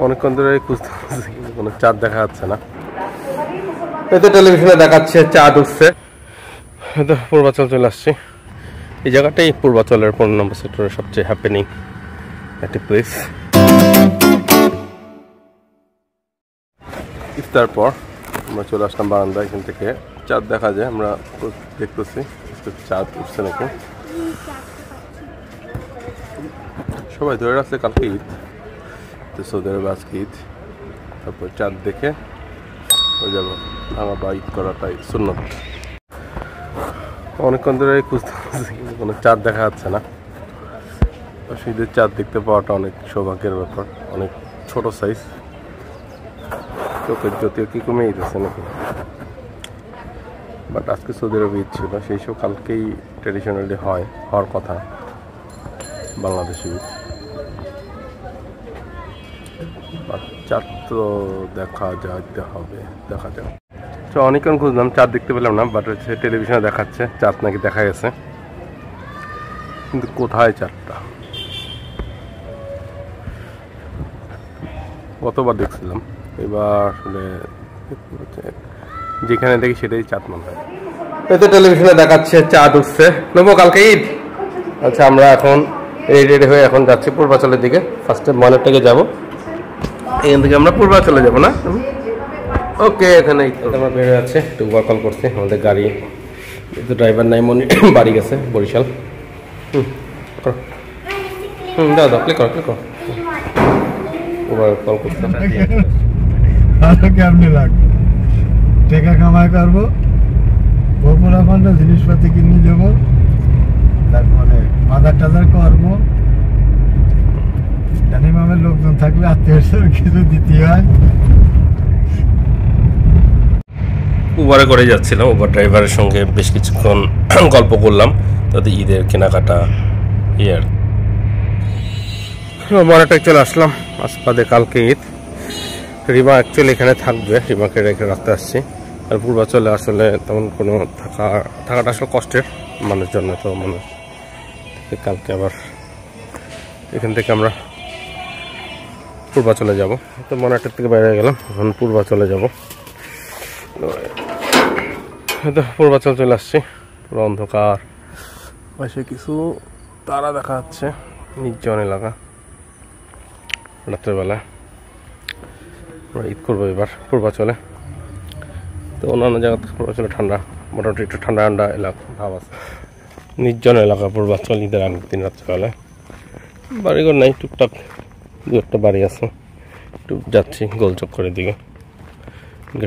অনেকক্ষণ ধরে খুঁজতে কোনো চাঁদ দেখা যাচ্ছে না। এতে টেলিভিশনে দেখাচ্ছে চাঁদ উঠছে। হয়তো পূর্বাচল চলে আসছি। এই জায়গাটাই পূর্বাচলের 15 নম্বর সেক্টরের সবচেয়ে হ্যাপেনিং একটি প্লেস। ইফতার পর আমরা চলে আসলাম বারান্দা। এখান থেকে চাঁদ দেখা যায়, আমরা দেখতেছি চাঁদ উঠছে নাকি। সবাই ধরে রাখছে কালকে ঈদ, তো সৌদি আরবে আজকে ঈদ। তারপর চাঁদ দেখে হয়ে যাবো ভাঙা বা ঈদ করাটাই সুন্নত। অনেকক্ষণ ধরে খুঁজতে কোনো চাঁদ দেখা যাচ্ছে না। ঈদের চাঁদ দেখতে পাওয়াটা অনেক সৌভাগ্যের ব্যাপার। অনেক ছোট সাইজ, চোখের জ্যোতিও কি কমে যেতেছে নাকি। বাট আজকে সৌদি আরবে ঈদ ছিল, সেই সব কালকেই ট্রেডিশনালি হওয়ার কথা বাংলাদেশে ঈদ। চাঁদ তো দেখা যাক। তো অনেকক্ষণ খুঁজলাম, চাঁদ দেখতে পেলাম না। বাট হচ্ছে টেলিভিশনে দেখাচ্ছে চাঁদ নাকি দেখা গেছে, কিন্তু কোথায় চাঁদটা? কতবার দেখছিলাম, এবার আসলে যেখানে দেখি সেটাই চাঁদ মনে হয়। এতে টেলিভিশনে দেখাচ্ছে চাঁদ উঠছে। নেবো কালকে ঈদ। আচ্ছা, আমরা এখন রেডি হয়ে এখন যাচ্ছি পূর্বাচলের দিকে। ফার্স্টে ময়নারটাকে যাবো, এখান থেকে আমরা পূর্বাচলে যাবো না। ওকে, এখানে আমরা বের হয়ে যাচ্ছে, একটু উবার কল করছি। আমাদের গাড়ি যেহেতু ড্রাইভার নাই, মনে বাড়ি গেছে বরিশাল। দাদা ক্লিক কর উবার কল করতে। কেমনি লাগবে? টাকা কামাই করবো, বপুরা ফান্ডে জিনিসপাতি কিনে দেবো, তারপরে বাজার টাজার করবো। জানি মামের লোকজন থাকলে আত্মীয় কিছু দিতে হয়। উবারে করে যাচ্ছিলাম, উবার ড্রাইভারের সঙ্গে বেশ কিছুক্ষণ গল্প করলাম, তাদের ঈদের কেনাকাটা ইয়ার। ময়নারটায় চলে আসলাম, আসপাদে কালকে ঈদ। রিমা অ্যাকচুয়ালি এখানে থাকবে, রিমাকে রেখে রাখতে আসছি। আর পূর্বাচলে আসলে তেমন কোনো থাকাটা আসলে কষ্টের মানুষের জন্য। তো মানুষ কালকে আবার এখান থেকে আমরা পূর্বাচলে যাব। তো ময়নারটার থেকে বাইরে গেলাম, এখন পূর্বাচলে যাব। তো পূর্বাচল চলে আসছি, পুরো অন্ধকার, পাশে কিছু তারা দেখা যাচ্ছে, নির্জন এলাকা। রাত্রেবেলা আমরা ঈদ করবো এবার পূর্বাচলে। তো অন্যান্য জায়গা থেকে পূর্বাচলে ঠান্ডা, মোটামুটি একটু ঠান্ডা ঠান্ডা এলাকা ভাব আছে। নির্জন এলাকা পূর্বাচল, ঈদের আগের দিন রাত্রেবেলায়। বাড়িঘর নাই, টুকটাক দু একটা বাড়ি আছে। একটু যাচ্ছি গোলচক্করের দিকে,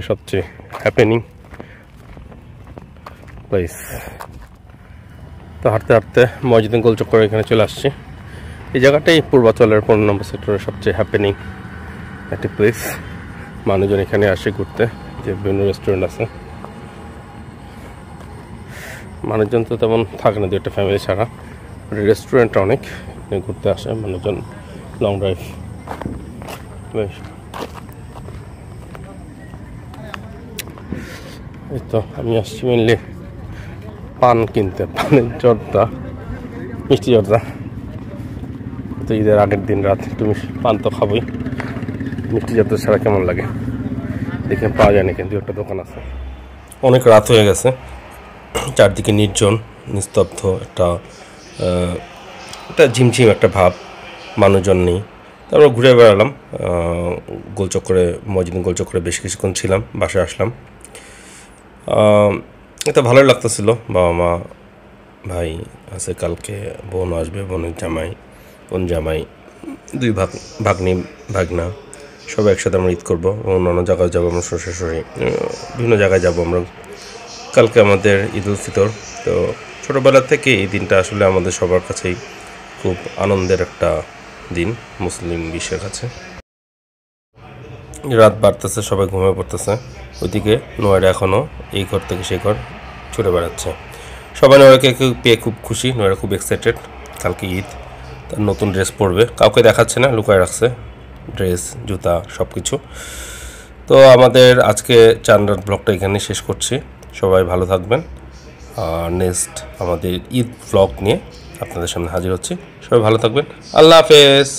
সবচেয়ে হ্যাপেনিং প্লেস। তো হাঁটতে হাঁটতে মসজিদে গোলচক্কর এখানে চলে আসছি। এই জায়গাটাই পূর্বাচলের 15 নম্বর সেক্টরের সবচেয়ে হ্যাপেনিং একটি প্লেস। মানুষজন এখানে আসে ঘুরতে, যে বিভিন্ন রেস্টুরেন্ট আছে। মানুষজন তো তেমন থাকে না, দু একটা ফ্যামিলি ছাড়া। রেস্টুরেন্টটা অনেক, ঘুরতে আসে মানুষজন, লং ড্রাইভ। এই তো আমি আসছি মেনলি পান কিনতে, পানের জর্দা, মিষ্টি জর্দা। তো ঈদের আগের দিন রাত একটু পান তো খাবোই, মিষ্টি জর্দা ছাড়া কেমন লাগে দেখে পাওয়া যায় না, কিন্তু একটা দোকান আছে। অনেক রাত হয়ে গেছে, চারদিকে নির্জন নিস্তব্ধ, একটা ঝিমঝিম একটা ভাব, মানুষজন নেই। তারপর ঘুরে বেড়ালাম গোলচক্করে, মসজিদ গোলচক্করে বেশ কিছুক্ষণ ছিলাম, বাসায় আসলাম। এটা ভালোই লাগতেছিল। বাবা মা ভাই আছে, কালকে বোন আসবে, বোন জামাই, দুই ভাগ্নি ভাগনা, সব একসাথে আমরা ঈদ করবো। অন্যান্য জায়গায় যাবো, আমরা শ্বশুরবাড়ি, বিভিন্ন জায়গায় যাবো আমরা। কালকে আমাদের ঈদ উল ফিতর। তো ছোটোবেলা থেকে এই দিনটা আসলে আমাদের সবার কাছেই খুব আনন্দের একটা দিন মুসলিম বিশ্বের কাছে। রাত বাড়তেছে, সবাই ঘুমিয়ে পড়তেছে। ওইদিকে নোয়েরা এখনও এই ঘর থেকে সেই ঘর ছুটে বেড়াচ্ছে। সবাই নোয়েরাকে পেয়ে খুব খুশি, নোয়েরা খুব এক্সাইটেড। কালকে ঈদ, তার নতুন ড্রেস পরবে, কাউকে দেখাচ্ছে না, লুকায় রাখছে ড্রেস, জুতা, সব কিছু। তো আমাদের আজকে চান্দ্রার ব্লগটা এখানে শেষ করছি। সবাই ভালো থাকবেন, আর নেক্সট আমাদের ঈদ ব্লগ নিয়ে আপনাদের সামনে হাজির হচ্ছি। সবাই ভালো থাকবেন, আল্লাহ হাফেজ।